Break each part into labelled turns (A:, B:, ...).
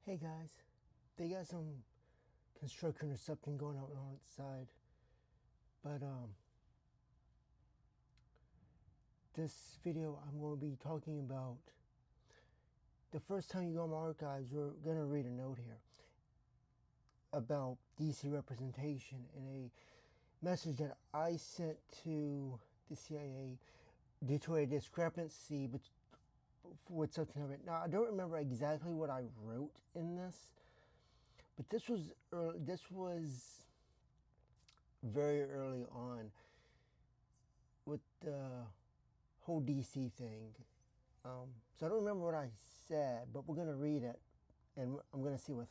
A: Hey guys, they got some construction or something going on outside, but this video I'm going to be talking about the first time you go on my archives. We're gonna read a note here about DC representation in a message that I sent to the CIA due to a discrepancy with something of it. Now I don't remember exactly what I wrote in this, but this was early, this was very early on with the whole DC thing. So I don't remember what I said, but we're gonna read it, and I'm gonna see with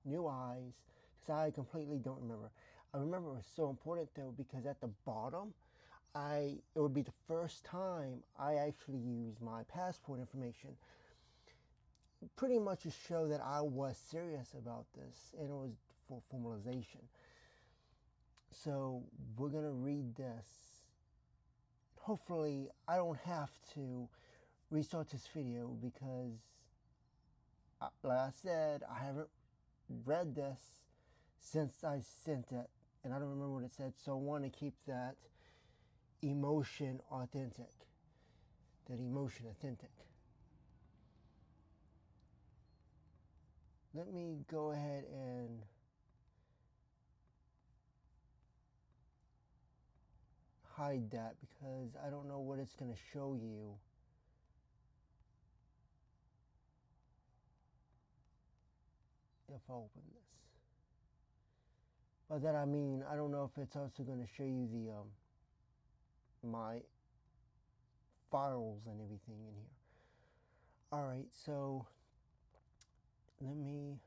A: new eyes because I completely don't remember. I remember it was so important though because at the bottom, it would be the first time I actually used my passport information, pretty much to show that I was serious about this, and it was for formalization. So we're gonna read this. Hopefully, I don't have to restart this video because, like I said, I haven't read this since I sent it, and I don't remember what it said. So I want to keep that emotion authentic. That emotion authentic. Let me go ahead and hide that because I don't know what it's going to show you. If I open this. By that I mean, I don't know if it's also going to show you the my files and everything in here. Alright, so let me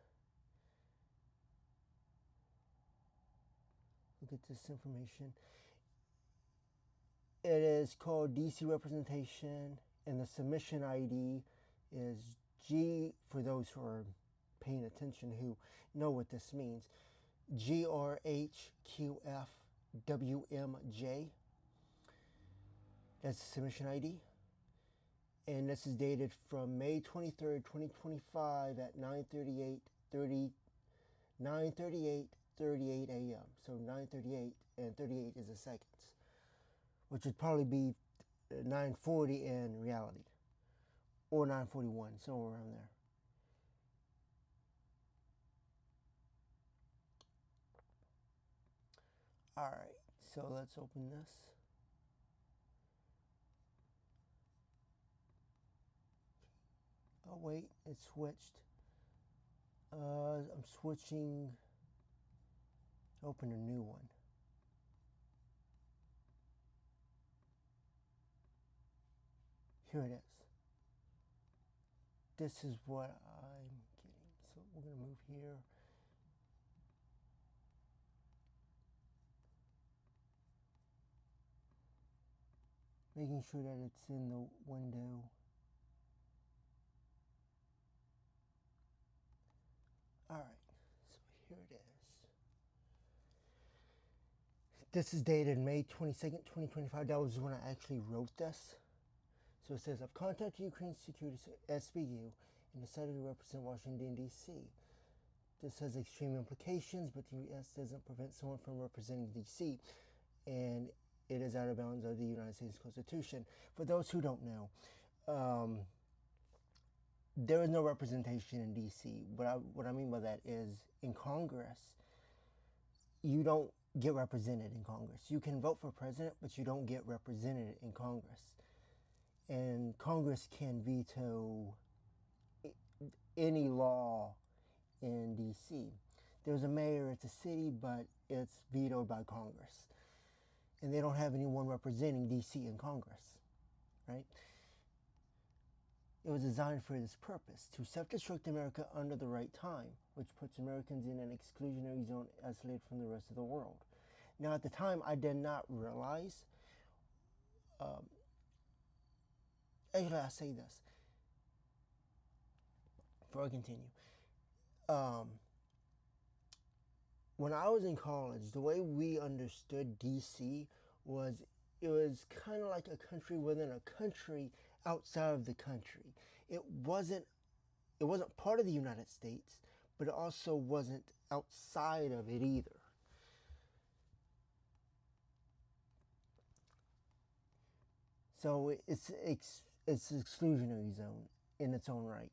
A: look at this information. It is called DC representation, and the submission ID is G, for those who are paying attention who know what this means, GRHQFWMJ. That's the submission ID. And this is dated from May 23rd, 2025 at 9:38 a.m. So 9:38 and 38 is the seconds, which would probably be 9:40 in reality, or 9:41, somewhere around there. All right, so let's open this. Oh wait, it switched. I'm switching. Open a new one. Here it is. This is what I'm getting. So we're gonna move here. Making sure that it's in the window. All right, so here it is. This is dated May 22nd, 2025. That was when I actually wrote this. So it says, I've contacted Ukraine Security SBU and decided to represent Washington, D.C. This has extreme implications, but the U.S. doesn't prevent someone from representing D.C., and it is out of bounds of the United States Constitution. For those who don't know, there is no representation in D.C. What I mean by that is, in Congress, you don't get represented in Congress. You can vote for president, but you don't get represented in Congress. And Congress can veto any law in D.C. There's a mayor, it's a city, but it's vetoed by Congress. And they don't have anyone representing D.C. in Congress, right? It was designed for this purpose, to self-destruct America under the right time, which puts Americans in an exclusionary zone isolated from the rest of the world. Now, at the time, I did not realize, actually, I'll say this before I continue. When I was in college, the way we understood DC was, it was kind of like a country within a country outside of the country. It wasn't it wasn't part of the United States, but it also wasn't outside of it either. So it's exclusionary zone in its own right.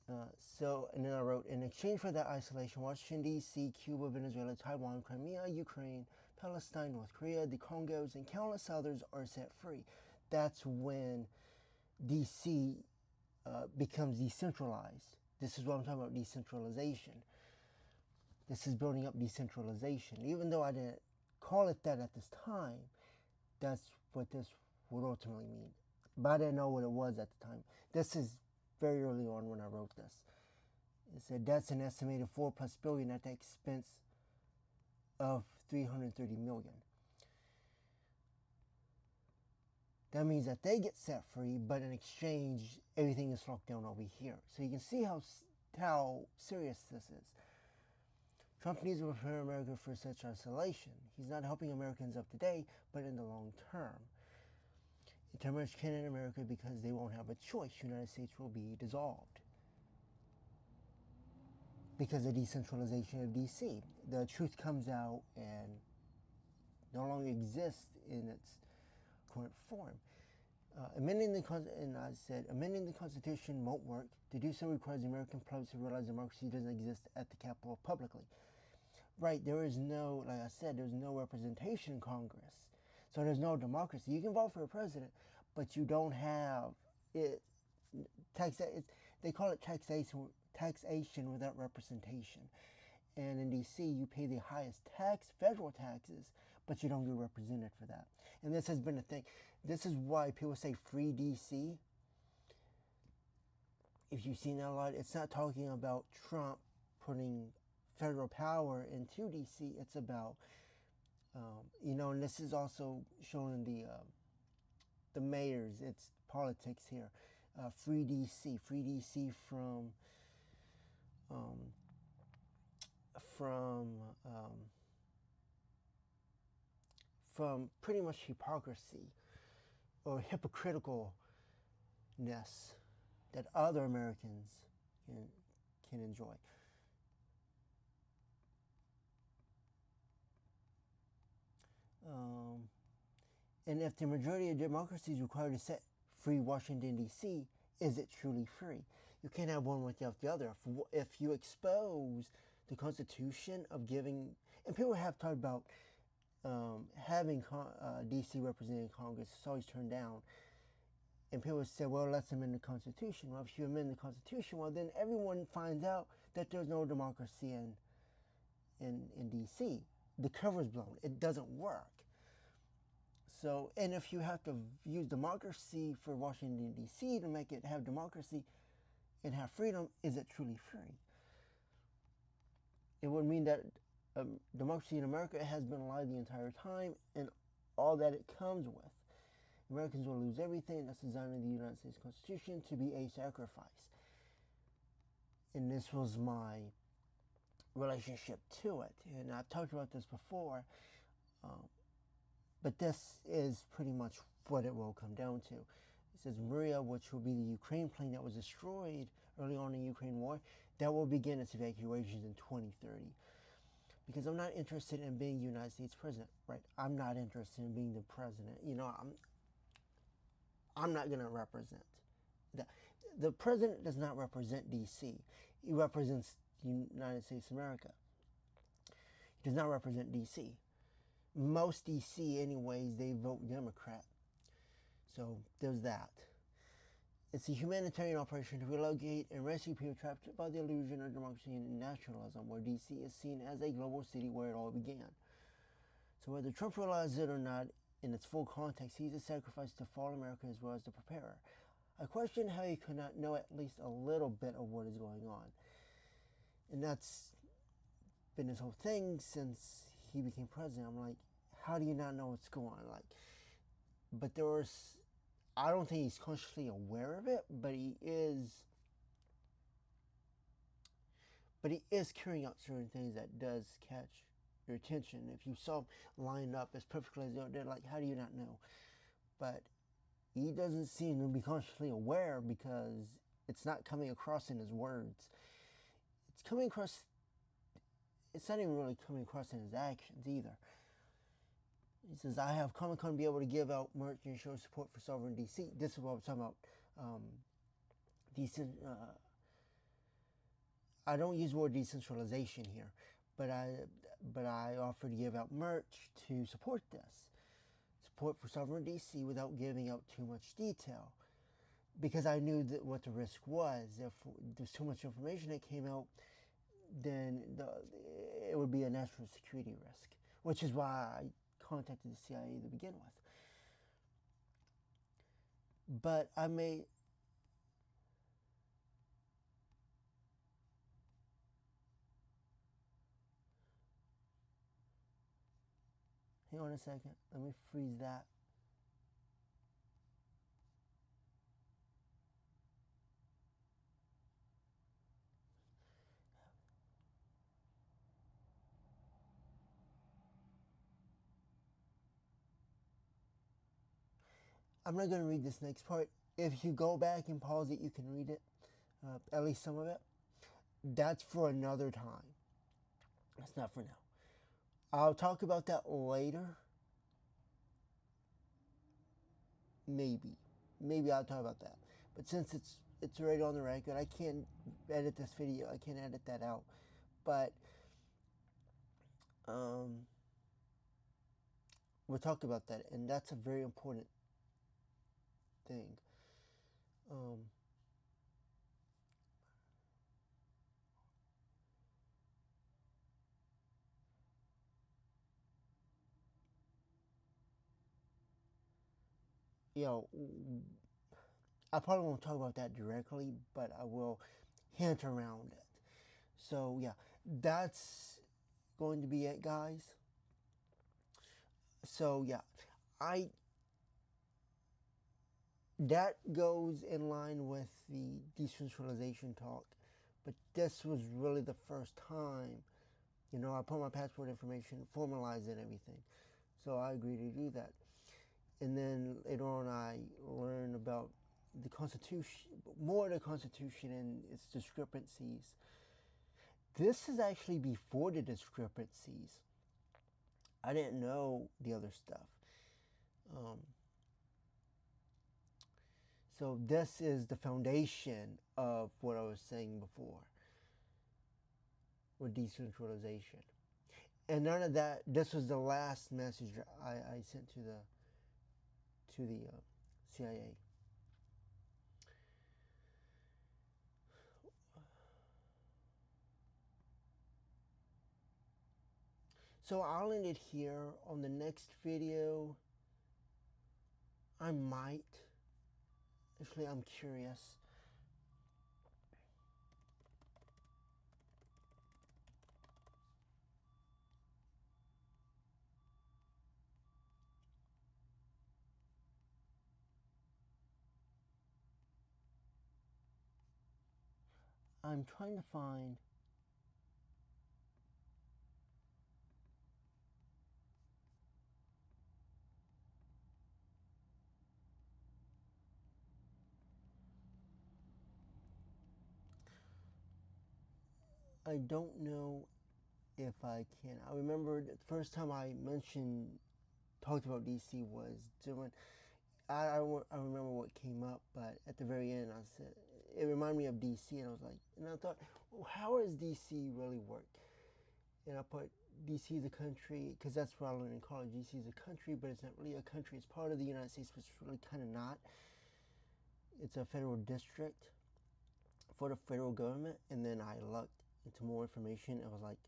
A: And then I wrote, in exchange for that isolation, Washington, D.C., Cuba, Venezuela, Taiwan, Crimea, Ukraine, Palestine, North Korea, the Congos, and countless others are set free. That's when D.C. Becomes decentralized. This is what I'm talking about, decentralization. This is building up decentralization. Even though I didn't call it that at this time, that's what this would ultimately mean. But I didn't know what it was at the time. This is very early on when I wrote this. It said that's an estimated 4+ billion at the expense of 330 million. That means that they get set free, but in exchange, everything is locked down over here. So you can see how serious this is. Trump needs to prepare America for such isolation. He's not helping Americans of today, but in the long term. It terminates Canada and America because they won't have a choice. The United States will be dissolved because of decentralization of D.C. The truth comes out and no longer exists in its current form. Amending the Constitution won't work. To do so requires the American public to realize democracy doesn't exist at the Capitol publicly. Right, there is no, like I said, there's no representation in Congress. So there's no democracy. You can vote for a president, but you don't have it. They call it taxation without representation. And in D.C., you pay the highest tax, federal taxes, but you don't get represented for that. And this has been a thing. This is why people say free D.C. If you've seen that a lot, it's not talking about Trump putting federal power into D.C. It's about, and this is also shown in the mayors. It's politics here. Free D.C. Free D.C. from pretty much hypocrisy or hypocriticalness that other Americans can enjoy. And if the majority of democracy is required to set free Washington, D.C., is it truly free? You can't have one without the other. If you expose the Constitution of giving, and people have talked about having D.C. represented in Congress, it's always turned down. And people say, well, let's amend the Constitution. Well, if you amend the Constitution, well, then everyone finds out that there's no democracy in D.C. The cover's blown. It doesn't work. So, and if you have to use democracy for Washington, D.C. to make it have democracy and have freedom, is it truly free? It would mean that democracy in America has been alive the entire time and all that it comes with. Americans will lose everything that's designed in the United States Constitution to be a sacrifice. And this was my relationship to it. And I've talked about this before, but this is pretty much what it will come down to. It says Maria, which will be the Ukraine plane that was destroyed early on in the Ukraine war, that will begin its evacuations in 2030. Because I'm not interested in being United States president, right? I'm not interested in being the president. I'm not going to represent. The president does not represent D.C. He represents the United States of America. He does not represent D.C. Most D.C. anyways, they vote Democrat. So there's that. It's a humanitarian operation to relocate and rescue people trapped by the illusion of democracy and nationalism, where D.C. is seen as a global city where it all began. So whether Trump realizes it or not, in its full context, he's a sacrifice to fall America as well as the preparer. I question how he could not know at least a little bit of what is going on. And that's been his whole thing since he became president. I'm like, how do you not know what's going on? But I don't think he's consciously aware of it, but he is carrying out certain things that does catch your attention. If you saw him lined up as perfectly as they're like, how do you not know? But he doesn't seem to be consciously aware because It's not coming across in his words. It's coming across. It's not even really coming across in his actions either. He says, "I have Comic-Con to be able to give out merch and show support for Sovereign DC." This is what I'm talking about. I don't use the word decentralization here, but I offer to give out merch to support this. Support for Sovereign DC without giving out too much detail. Because I knew that what the risk was. If there's too much information that came out, then it would be a national security risk, which is why I contacted the CIA to begin with. But I may... Hang on a second. Let me freeze that. I'm not going to read this next part. If you go back and pause it, you can read it. At least some of it. That's for another time. That's not for now. I'll talk about that later. Maybe I'll talk about that. But since it's already on the record, I can't edit this video. I can't edit that out. But we'll talk about that, and that's a very important thing. I probably won't talk about that directly, but I will hint around it. So yeah, that's going to be it, guys. So yeah, that goes in line with the decentralization talk, but this was really the first time, I put my passport information, formalized and everything. So I agreed to do that. And then later on I learned about the Constitution, more of the Constitution and its discrepancies. This is actually before the discrepancies. I didn't know the other stuff. So this is the foundation of what I was saying before with decentralization. And none of that, this was the last message I sent to the CIA. So I'll end it here. On the next video, I might, actually I'm curious. I'm trying to find I don't know if I can. I remember the first time I talked about DC was during, I remember what came up, but at the very end I said, it reminded me of DC, and I was like, and I thought, well, how does DC really work? And I put DC is a country, because that's what I learned in college. DC is a country, but it's not really a country. It's part of the United States, but it's really kind of not. It's a federal district for the federal government. And then I looked into more information. I was like,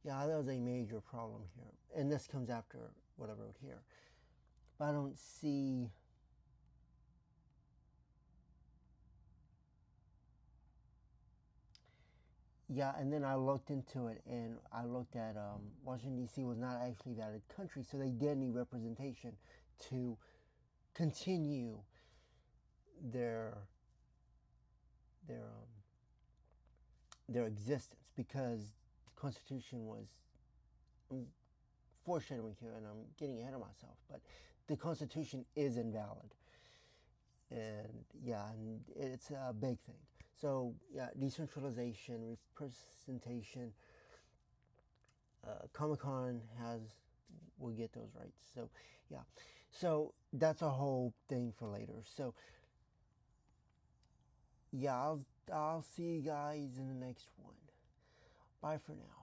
A: yeah, that was a major problem here. And this comes after what I wrote here. But I don't see... Yeah, and then I looked into it, and I looked at Washington, D.C. was not actually a valid country, so they did need representation to continue their existence, because the Constitution was, I'm foreshadowing here and I'm getting ahead of myself, but the Constitution is invalid. and yeah, and it's a big thing. So yeah, decentralization, representation. Comic-Con will get those rights. So yeah, so that's a whole thing for later. So yeah, I'll see you guys in the next one. Bye for now.